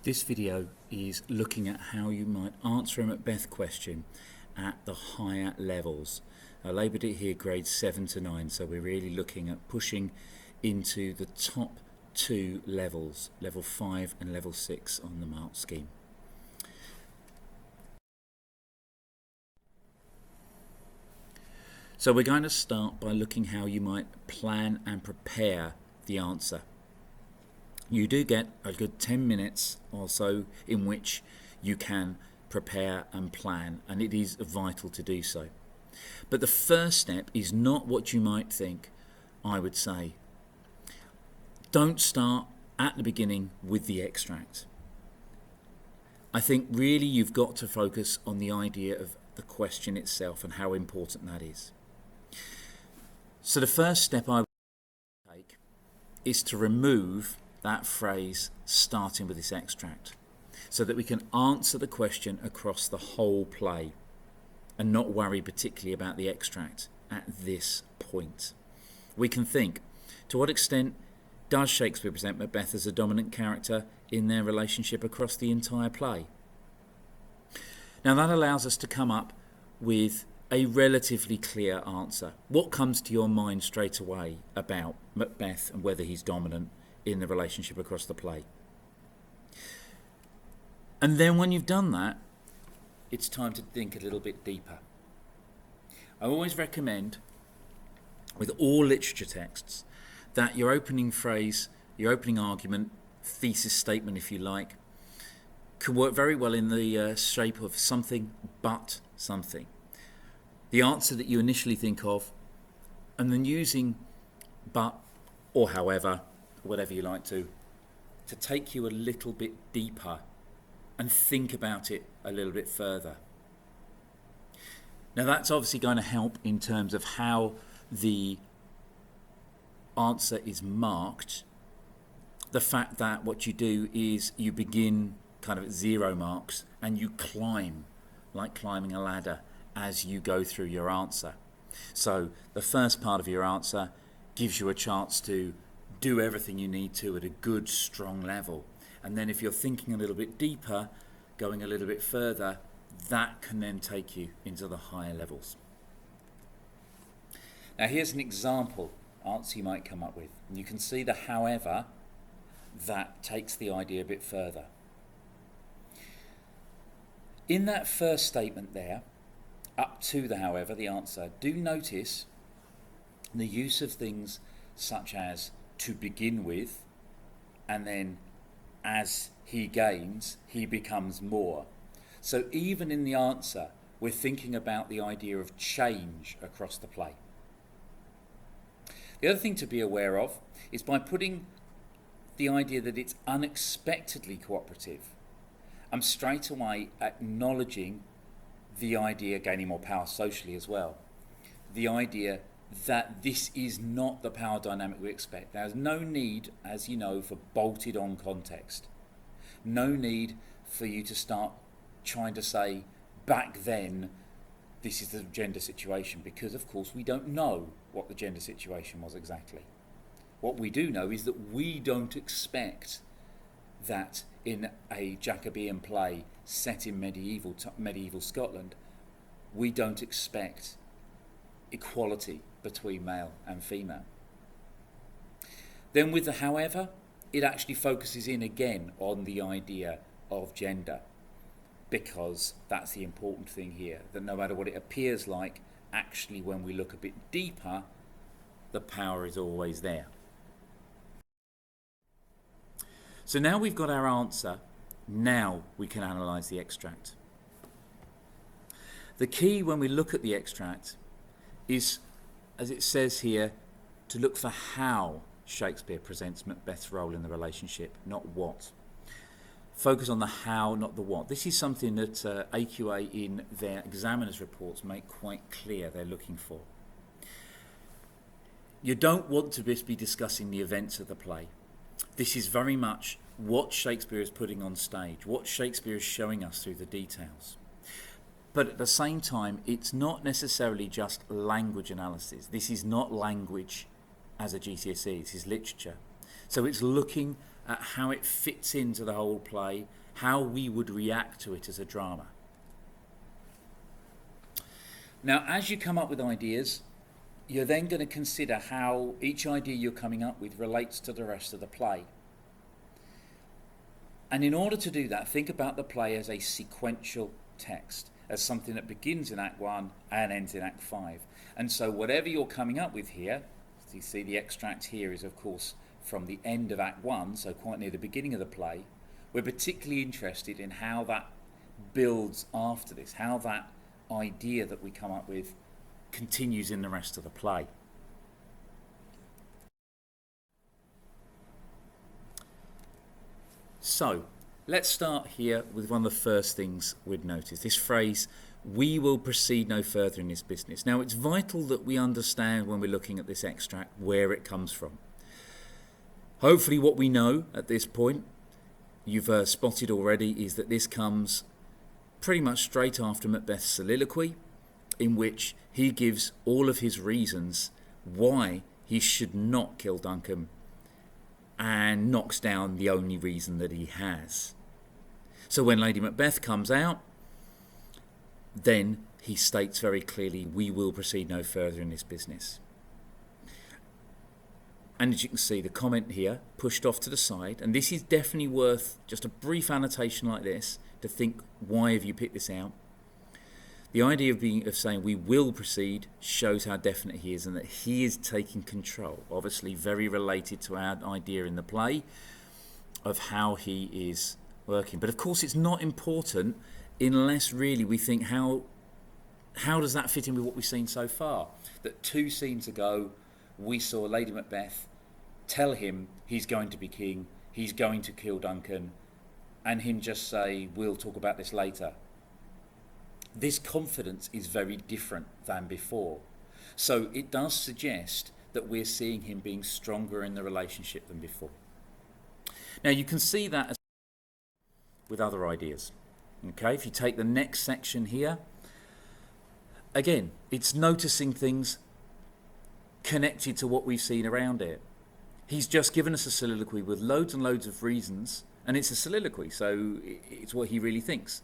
This video is looking at how you might answer a Macbeth question at the higher levels. I labelled it here grades 7 to 9, so we're really looking at pushing into the top two levels, level 5 and level 6 on the mark scheme. So we're going to start by looking how you might plan and prepare the answer. You do get a good 10 minutes or so in which you can prepare and plan, and it is vital to do so. But the first step is not what you might think, I would say. Don't start at the beginning with the extract. I think really you've got to focus on the idea of the question itself and how important that is. So the first step I would take is to remove that phrase starting with this extract so that we can answer the question across the whole play and not worry particularly about the extract at this point. We can think, to what extent does Shakespeare present Macbeth as a dominant character in their relationship across the entire play? Now that allows us to come up with a relatively clear answer. What comes to your mind straight away about Macbeth and whether he's dominant in the relationship across the play? And then when you've done that, it's time to think a little bit deeper. I always recommend, with all literature texts, that your opening phrase, your opening argument, thesis statement if you like, can work very well in the shape of something but something. The answer that you initially think of, and then using but or however, whatever you like to take you a little bit deeper and think about it a little bit further. Now that's obviously going to help in terms of how the answer is marked. The fact that what you do is you begin kind of at 0 marks and you climb, like climbing a ladder, as you go through your answer. So the first part of your answer gives you a chance to do everything you need to at a good, strong level. And then if you're thinking a little bit deeper, going a little bit further, that can then take you into the higher levels. Now here's an example answer you might come up with. And you can see the however that takes the idea a bit further. In that first statement there, up to the however, the answer, do notice the use of things such as to begin with, and then as he gains, he becomes more. So even in the answer, we're thinking about the idea of change across the play. The other thing to be aware of is by putting the idea that it's unexpectedly cooperative, I'm straight away acknowledging the idea, gaining more power socially as well, the idea that this is not the power dynamic we expect. There's no need, as you know, for bolted on context. No need for you to start trying to say, back then, this is the gender situation, because of course we don't know what the gender situation was exactly. What we do know is that we don't expect that in a Jacobean play set in medieval Scotland, we don't expect equality between male and female. Then with the however, it actually focuses in again on the idea of gender, because that's the important thing here, that no matter what it appears like, actually when we look a bit deeper, the power is always there. So now we've got our answer, now we can analyse the extract. The key when we look at the extract is, as it says here, to look for how Shakespeare presents Macbeth's role in the relationship, not what. Focus on the how, not the what. This is something that AQA in their examiners' reports make quite clear they're looking for. You don't want to just be discussing the events of the play. This is very much what Shakespeare is putting on stage, what Shakespeare is showing us through the details. But at the same time, it's not necessarily just language analysis. This is not language as a GCSE, this is literature. So it's looking at how it fits into the whole play, how we would react to it as a drama. Now, as you come up with ideas, you're then going to consider how each idea you're coming up with relates to the rest of the play. And in order to do that, think about the play as a sequential text, as something that begins in Act 1 and ends in Act 5. And so whatever you're coming up with here, so you see the extract here is of course from the end of Act 1, so quite near the beginning of the play. We're particularly interested in how that builds after this, how that idea that we come up with continues in the rest of the play. So let's start here with one of the first things we'd notice, this phrase, "We will proceed no further in this business." Now, it's vital that we understand when we're looking at this extract where it comes from. Hopefully what we know at this point, you've spotted already, is that this comes pretty much straight after Macbeth's soliloquy, in which he gives all of his reasons why he should not kill Duncan and knocks down the only reason that he has. So when Lady Macbeth comes out, then he states very clearly, "We will proceed no further in this business." And as you can see, the comment here pushed off to the side, and this is definitely worth just a brief annotation like this to think, why have you picked this out? The idea of saying "we will proceed" shows how definite he is and that he is taking control. Obviously very related to our idea in the play of how he is working. But of course it's not important unless really we think how does that fit in with what we've seen so far? That 2 scenes ago we saw Lady Macbeth tell him he's going to be king, he's going to kill Duncan, and him just say, "We'll talk about this later." This confidence is very different than before. So it does suggest that we're seeing him being stronger in the relationship than before. Now you can see that as with other ideas. Okay, if you take the next section here, again, it's noticing things connected to what we've seen around it. He's just given us a soliloquy with loads and loads of reasons, and it's a soliloquy, so it's what he really thinks.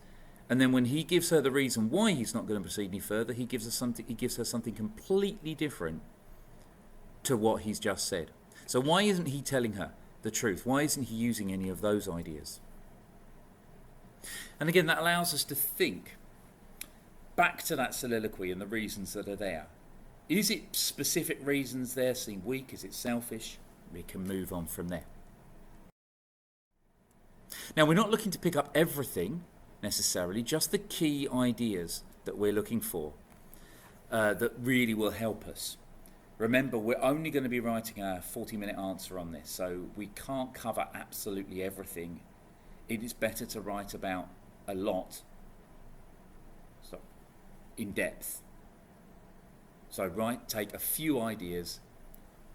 And then when he gives her the reason why he's not going to proceed any further, he gives her something completely different to what he's just said. So why isn't he telling her the truth? Why isn't he using any of those ideas? And again, that allows us to think back to that soliloquy and the reasons that are there. Is it specific reasons there seem weak? Is it selfish? We can move on from there. Now, we're not looking to pick up everything necessarily, just the key ideas that we're looking for that really will help us. Remember, we're only going to be writing a 40-minute answer on this, so we can't cover absolutely everything. It is better to write about a lot, so in depth. So take a few ideas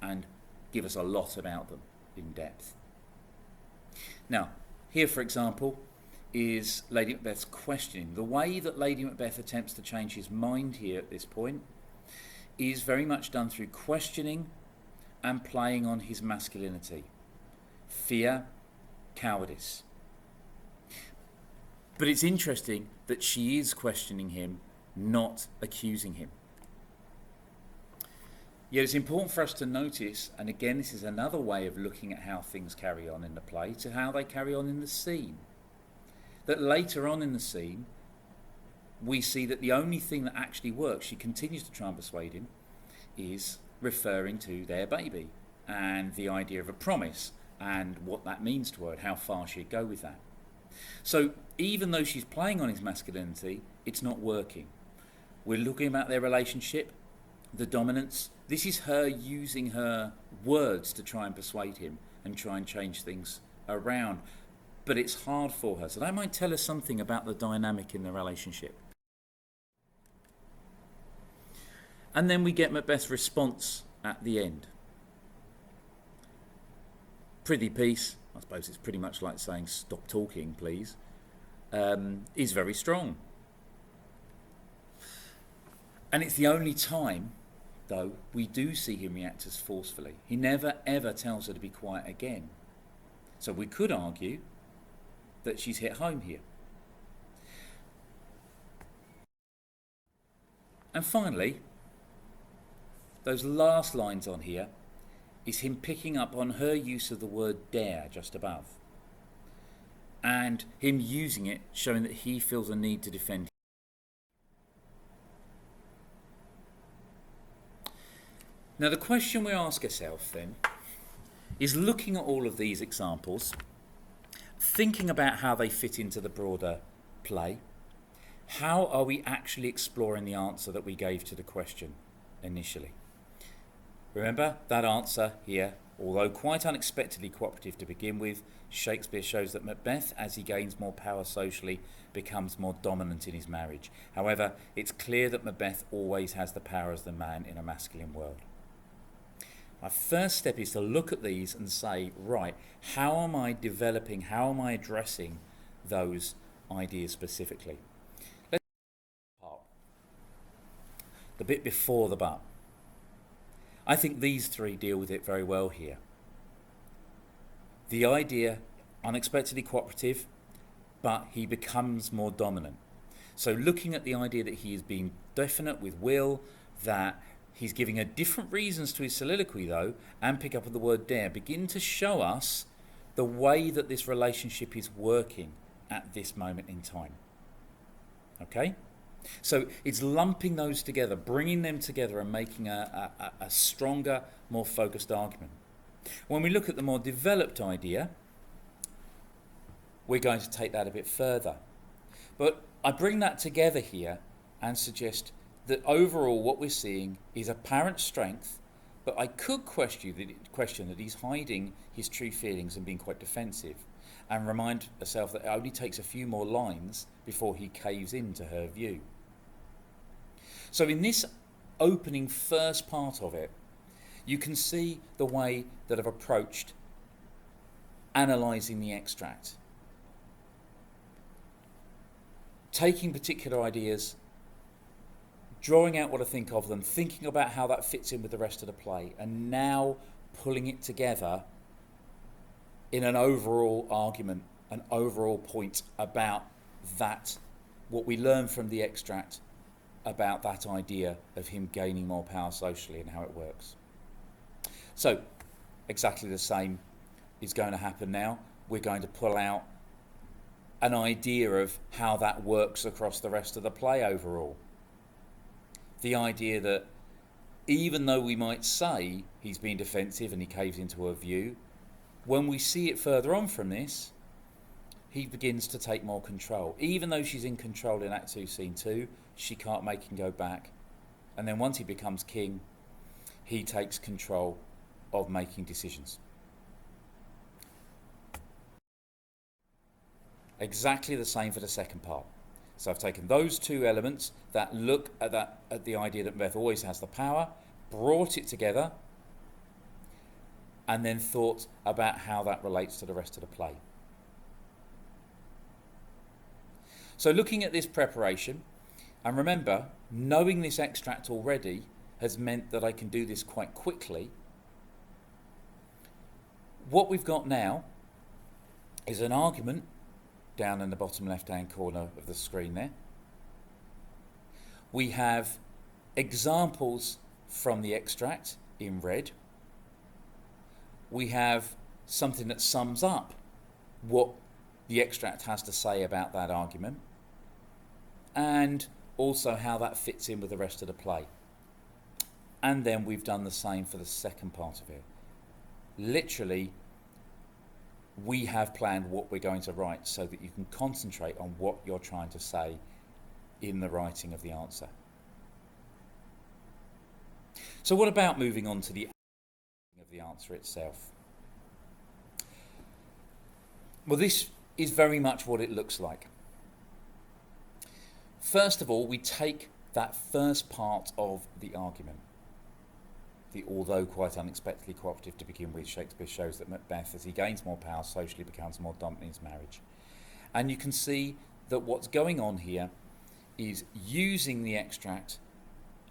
and give us a lot about them in depth. Now, here, for example, is Lady Macbeth's questioning. The way that Lady Macbeth attempts to change his mind here at this point is very much done through questioning and playing on his masculinity. Fear, cowardice. But it's interesting that she is questioning him, not accusing him. Yet it's important for us to notice, and again this is another way of looking at how things carry on in the play, to how they carry on in the scene. That later on in the scene, we see that the only thing that actually works, she continues to try and persuade him, is referring to their baby and the idea of a promise and what that means to her and how far she'd go with that. So even though she's playing on his masculinity, it's not working. We're looking at their relationship, the dominance. This is her using her words to try and persuade him and try and change things around. But it's hard for her. So that might tell us something about the dynamic in the relationship. And then we get Macbeth's response at the end. Prithee peace, I suppose it's pretty much like saying stop talking please, is very strong. And it's the only time though, we do see him react as forcefully. He never ever tells her to be quiet again. So we could argue that she's hit home here. And finally, those last lines on here is him picking up on her use of the word dare just above, and him using it, showing that he feels a need to defend. Now the question we ask ourselves then is, looking at all of these examples, thinking about how they fit into the broader play, how are we actually exploring the answer that we gave to the question initially? Remember that answer here, although quite unexpectedly cooperative to begin with, Shakespeare shows that Macbeth, as he gains more power socially, becomes more dominant in his marriage. However, it's clear that Macbeth always has the power as the man in a masculine world. My first step is to look at these and say, right, how am I developing, how am I addressing those ideas specifically? Let's start the bit before the but. I think these three deal with it very well here. The idea, unexpectedly cooperative, but he becomes more dominant. So looking at the idea that he is being definite with will, that he's giving her different reasons to his soliloquy though, and pick up on the word dare, begin to show us the way that this relationship is working at this moment in time. Okay? So it's lumping those together, bringing them together and making a stronger, more focused argument. When we look at the more developed idea, we're going to take that a bit further. But I bring that together here and suggest that overall what we're seeing is apparent strength, but I could question that he's hiding his true feelings and being quite defensive, and remind herself that it only takes a few more lines before he caves into her view. So in this opening first part of it, you can see the way that I've approached analysing the extract. Taking particular ideas, drawing out what I think of them, thinking about how that fits in with the rest of the play, and now pulling it together in an overall argument, an overall point about that, what we learn from the extract about that idea of him gaining more power socially and how it works. So, exactly the same is going to happen now. We're going to pull out an idea of how that works across the rest of the play overall. The idea that even though we might say he's being defensive and he caves into her view, when we see it further on from this, he begins to take more control. Even though she's in control in Act 2, Scene 2, she can't make him go back. And then once he becomes king, he takes control of making decisions. Exactly the same for the second part. So I've taken those two elements that look at the idea that Macbeth always has the power, brought it together, and then thought about how that relates to the rest of the play. So looking at this preparation, and remember, knowing this extract already has meant that I can do this quite quickly. What we've got now is an argument down in the bottom left-hand corner of the screen there. We have examples from the extract in red. We have something that sums up what the extract has to say about that argument, and also how that fits in with the rest of the play. And then we've done the same for the second part of it. Literally, we have planned what we're going to write so that you can concentrate on what you're trying to say in the writing of the answer. So what about moving on to the of the answer itself? Well, this is very much what it looks like. First of all, we take that first part of the argument. The although quite unexpectedly cooperative to begin with, Shakespeare shows that Macbeth, as he gains more power socially, becomes more dominant in his marriage. And you can see that what's going on here is using the extract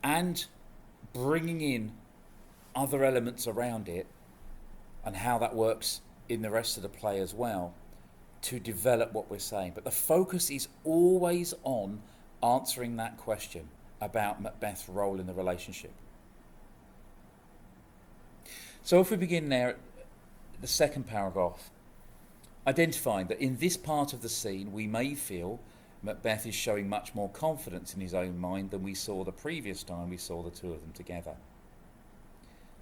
and bringing in other elements around it and how that works in the rest of the play as well to develop what we're saying. But the focus is always on answering that question about Macbeth's role in the relationship. So if we begin there at the second paragraph, identifying that in this part of the scene we may feel Macbeth is showing much more confidence in his own mind than we saw the previous time we saw the two of them together.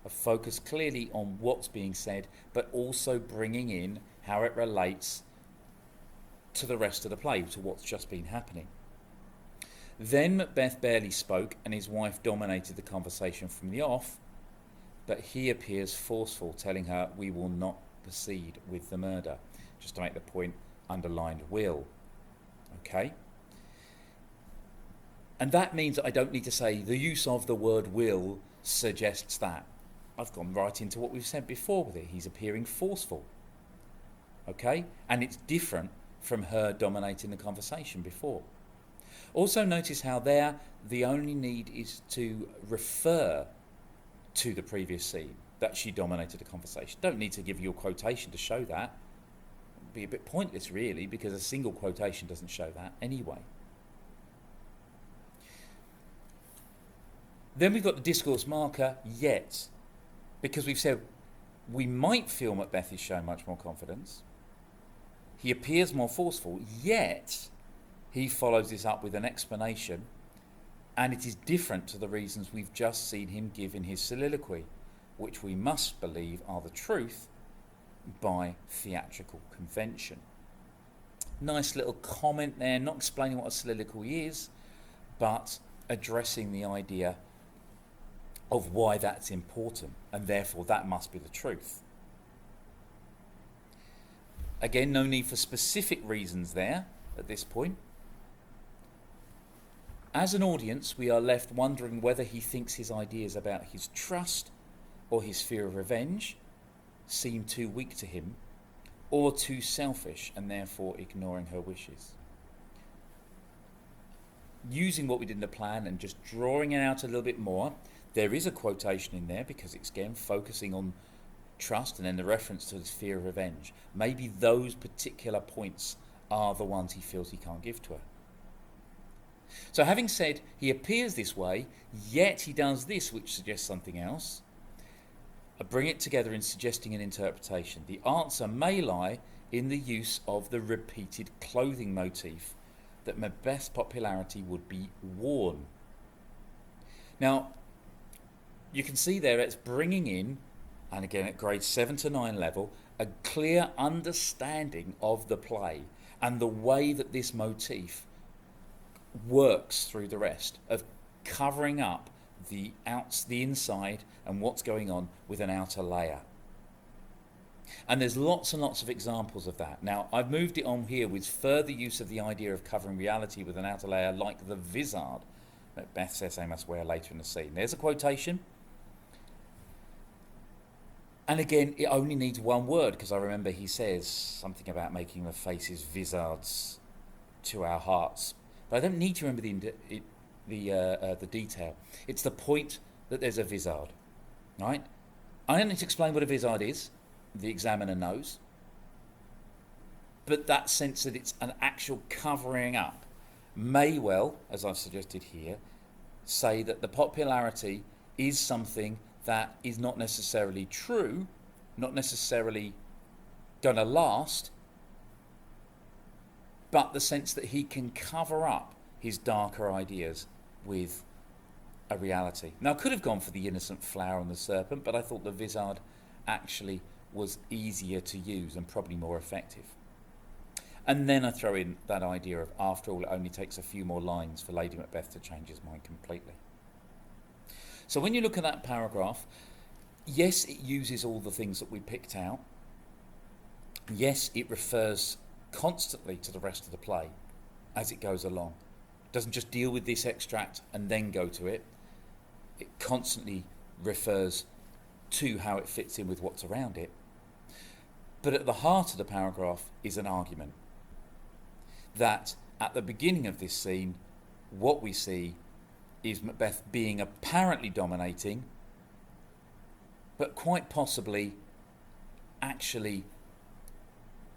A focus clearly on what's being said, but also bringing in how it relates to the rest of the play, to what's just been happening. Then Macbeth barely spoke and his wife dominated the conversation from the off, but he appears forceful, telling her, "We will not proceed with the murder." Just to make the point, underlined will. Okay? And that means that I don't need to say the use of the word will suggests that. I've gone right into what we've said before with it. He's appearing forceful. Okay? And it's different from her dominating the conversation before. Also notice how there the only need is to refer to the previous scene that she dominated the conversation. Don't need to give you a quotation to show that. It'd be a bit pointless really, because a single quotation doesn't show that anyway. Then we've got the discourse marker, yet, because we've said we might feel Macbeth is showing much more confidence. He appears more forceful, yet he follows this up with an explanation, and it is different to the reasons we've just seen him give in his soliloquy, which we must believe are the truth by theatrical convention. Nice little comment there, not explaining what a soliloquy is, but addressing the idea of why that's important, and therefore that must be the truth. Again, no need for specific reasons there at this point. As an audience, we are left wondering whether he thinks his ideas about his trust or his fear of revenge seem too weak to him, or too selfish and therefore ignoring her wishes. Using what we did in the plan and just drawing it out a little bit more, there is a quotation in there because it's again focusing on trust and then the reference to his fear of revenge. Maybe those particular points are the ones he feels he can't give to her. So having said he appears this way, yet he does this, which suggests something else, I bring it together in suggesting an interpretation. The answer may lie in the use of the repeated clothing motif that Macbeth's popularity would be worn. Now, you can see there it's bringing in, and again at grade 7 to 9 level, a clear understanding of the play and the way that this motif works through the rest of covering up the inside and what's going on with an outer layer. And there's lots and lots of examples of that. Now, I've moved it on here with further use of the idea of covering reality with an outer layer, like the vizard Macbeth says they must wear later in the scene. There's a quotation. And again, it only needs one word, because I remember he says something about making the faces vizards to our hearts. But I don't need to remember the detail. It's the point that there's a vizard, right? I don't need to explain what a vizard is. The examiner knows. But that sense that it's an actual covering up may well, as I've suggested here, say that the popularity is something that is not necessarily true, not necessarily going to last, but the sense that he can cover up his darker ideas with a reality. Now, I could have gone for the innocent flower and the serpent, but I thought the vizard actually was easier to use and probably more effective. And then I throw in that idea of, after all, it only takes a few more lines for Lady Macbeth to change his mind completely. So when you look at that paragraph, yes, it uses all the things that we picked out. Yes, it refers constantly to the rest of the play as it goes along. It doesn't just deal with this extract and then go to it. It constantly refers to how it fits in with what's around it. But at the heart of the paragraph is an argument that at the beginning of this scene, what we see is Macbeth being apparently dominating, but quite possibly actually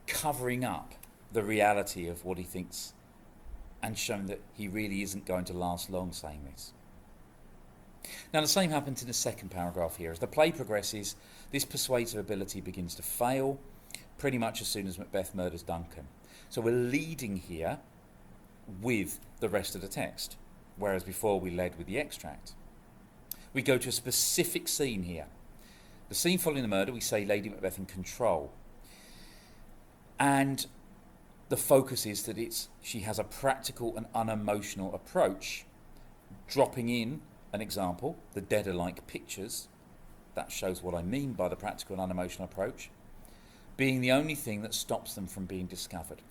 covering up the reality of what he thinks and showing that he really isn't going to last long saying this. Now, the same happens in the second paragraph here. As the play progresses, this persuasive ability begins to fail pretty much as soon as Macbeth murders Duncan. So we're leading here with the rest of the text, whereas before we led with the extract. We go to a specific scene here. The scene following the murder, we say Lady Macbeth in control. And the focus is that she has a practical and unemotional approach, dropping in an example, the dead are like pictures. That shows what I mean by the practical and unemotional approach, being the only thing that stops them from being discovered.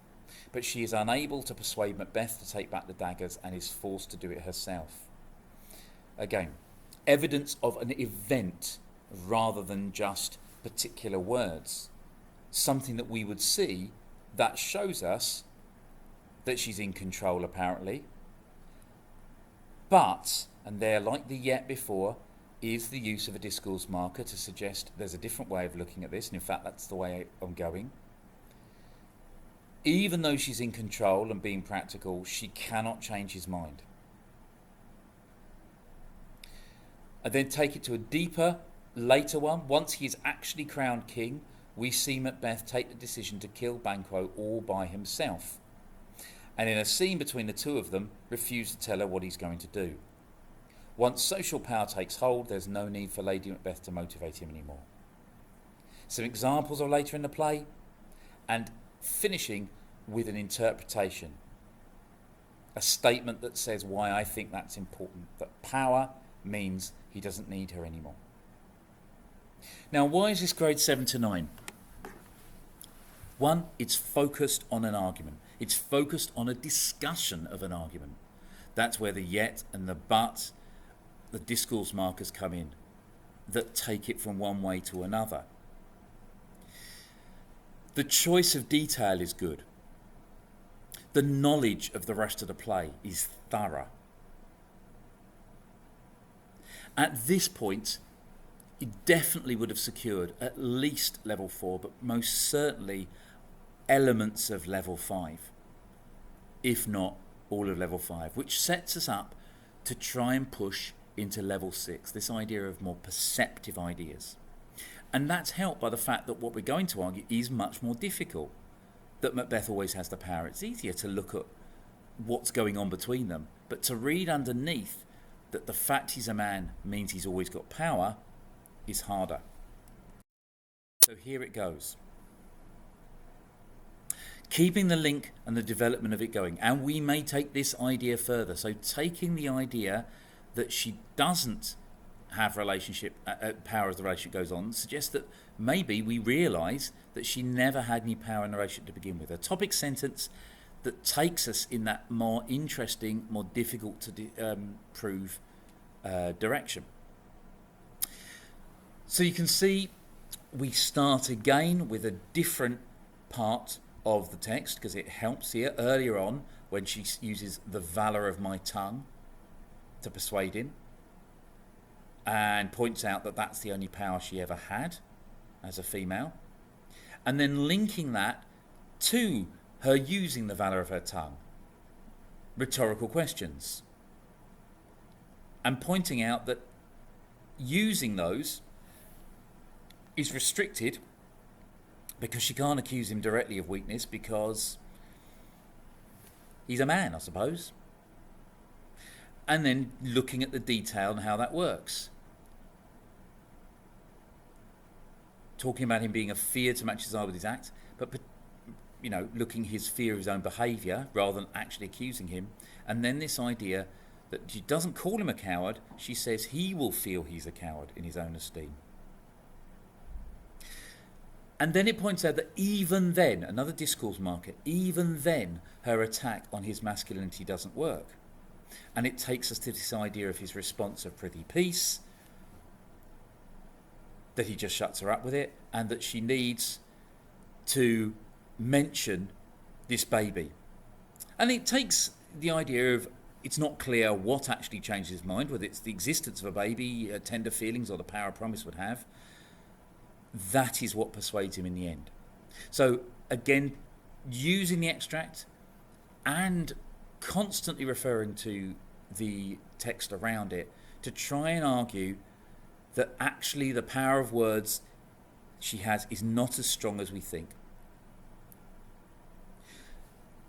But she is unable to persuade Macbeth to take back the daggers and is forced to do it herself. Again, evidence of an event rather than just particular words. Something that we would see that shows us that she's in control apparently. But, and there like the yet before, is the use of a discourse marker to suggest there's a different way of looking at this, and in fact that's the way I'm going. Even though she's in control and being practical, she cannot change his mind. And then take it to a deeper, later one. Once he is actually crowned king, we see Macbeth take the decision to kill Banquo all by himself. And in a scene between the two of them, refuse to tell her what he's going to do. Once social power takes hold, there's no need for Lady Macbeth to motivate him anymore. Some examples are later in the play, and finishing with an interpretation. A statement that says why I think that's important, that power means he doesn't need her anymore. Now, why is this grade 7 to 9? One, it's focused on an argument. It's focused on a discussion of an argument. That's where the yet and the but, the discourse markers come in, that take it from one way to another. The choice of detail is good. The knowledge of the rest of the play is thorough. At this point, it definitely would have secured at least level 4, but most certainly elements of level 5, if not all of level 5, which sets us up to try and push into level 6, this idea of more perceptive ideas. And that's helped by the fact that what we're going to argue is much more difficult, that Macbeth always has the power. It's easier to look at what's going on between them, but to read underneath that the fact he's a man means he's always got power is harder. So here it goes. Keeping the link and the development of it going, and we may take this idea further. So taking the idea that she doesn't have relationship power as the relationship goes on suggests that maybe we realise that she never had any power in the relationship to begin with. A topic sentence that takes us in that more interesting, more difficult to prove direction. So you can see we start again with a different part of the text because it helps here earlier on when she uses the valour of my tongue to persuade him and points out that that's the only power she ever had as a female, and then linking that to her using the valour of her tongue, rhetorical questions, and pointing out that using those is restricted because she can't accuse him directly of weakness because he's a man, I suppose. And then looking at the detail and how that works. Talking about him being a fear to match his eye with his act, but looking his fear of his own behaviour rather than actually accusing him. And then this idea that she doesn't call him a coward, she says he will feel he's a coward in his own esteem. And then it points out that even then, another discourse marker, even then her attack on his masculinity doesn't work. And it takes us to this idea of his response of prithee peace, that he just shuts her up with it, and that she needs to mention this baby. And it takes the idea of it's not clear what actually changes his mind, whether it's the existence of a baby, tender feelings, or the power promise would have. That is what persuades him in the end. So again, using the extract and constantly referring to the text around it to try and argue that actually the power of words she has is not as strong as we think.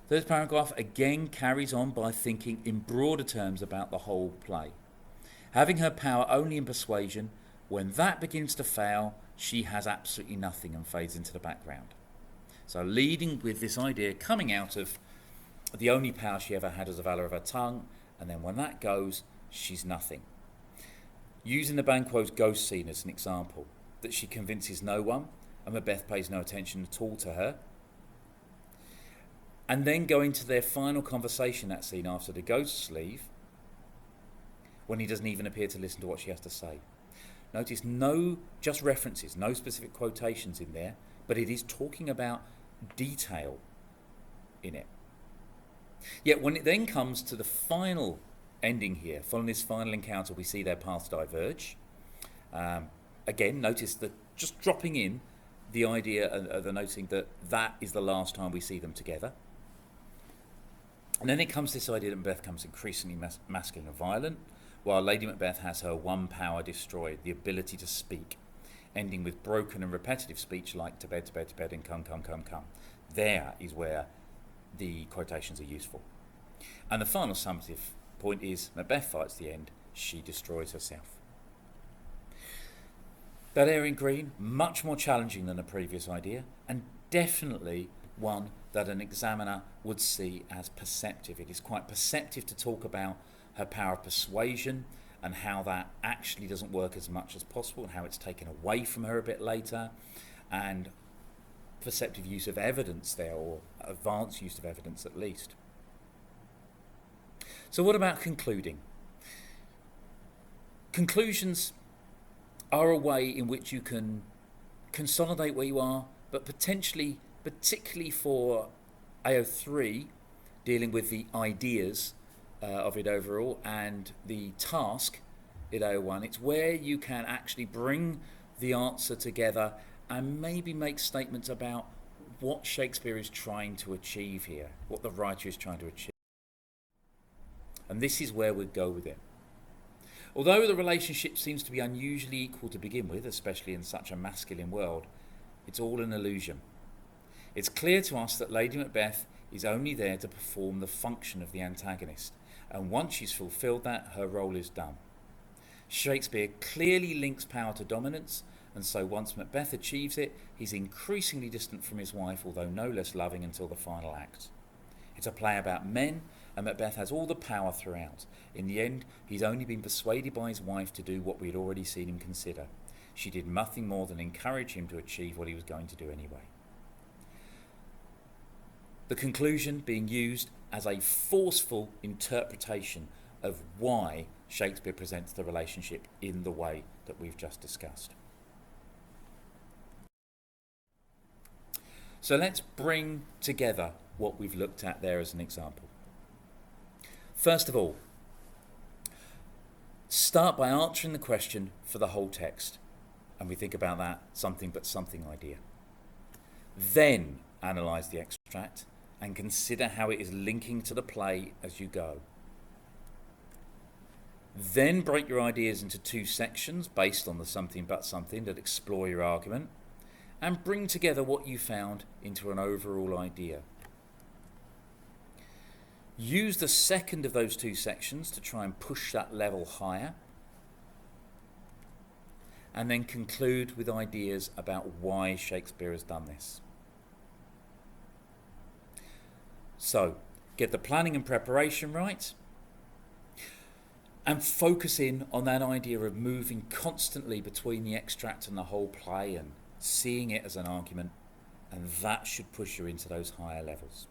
Third paragraph again carries on by thinking in broader terms about the whole play. Having her power only in persuasion, when that begins to fail, she has absolutely nothing and fades into the background. So leading with this idea coming out of the only power she ever had was the valour of her tongue, and then when that goes, she's nothing. Using the Banquo's ghost scene as an example, that she convinces no one, and Macbeth pays no attention at all to her. And then going to their final conversation, that scene after the ghosts leave, when he doesn't even appear to listen to what she has to say. Notice no just references, no specific quotations in there, but it is talking about detail in it. Yet when it then comes to the final ending here, following this final encounter, we see their paths diverge. Again, notice that just dropping in the idea of the noting that is the last time we see them together. And then it comes this idea that Macbeth becomes increasingly masculine and violent, while Lady Macbeth has her one power destroyed, the ability to speak, ending with broken and repetitive speech like to bed, to bed, to bed, and come, come, come, come. There is where the quotations are useful. And the final summative point is Macbeth fights the end, she destroys herself. Beleriand Green, much more challenging than a previous idea, and definitely one that an examiner would see as perceptive. It is quite perceptive to talk about her power of persuasion and how that actually doesn't work as much as possible, and how it's taken away from her a bit later, and perceptive use of evidence there, or advanced use of evidence at least. So what about concluding? Conclusions are a way in which you can consolidate where you are, but potentially, particularly for AO3, dealing with the ideas of it overall and the task in AO1, it's where you can actually bring the answer together and maybe make statements about what Shakespeare is trying to achieve here, what the writer is trying to achieve. And this is where we'd go with it. Although the relationship seems to be unusually equal to begin with, especially in such a masculine world, it's all an illusion. It's clear to us that Lady Macbeth is only there to perform the function of the antagonist, and once she's fulfilled that, her role is done. Shakespeare clearly links power to dominance, and so once Macbeth achieves it, he's increasingly distant from his wife, although no less loving until the final act. It's a play about men, and Macbeth has all the power throughout. In the end, he's only been persuaded by his wife to do what we had already seen him consider. She did nothing more than encourage him to achieve what he was going to do anyway. The conclusion being used as a forceful interpretation of why Shakespeare presents the relationship in the way that we've just discussed. So let's bring together what we've looked at there as an example. First of all, start by answering the question for the whole text, and we think about that something but something idea. Then analyse the extract and consider how it is linking to the play as you go. Then break your ideas into two sections based on the something but something that explore your argument, and bring together what you found into an overall idea. Use the second of those two sections to try and push that level higher, and then conclude with ideas about why Shakespeare has done this. So, get the planning and preparation right, and focus in on that idea of moving constantly between the extract and the whole play and seeing it as an argument, and that should push you into those higher levels.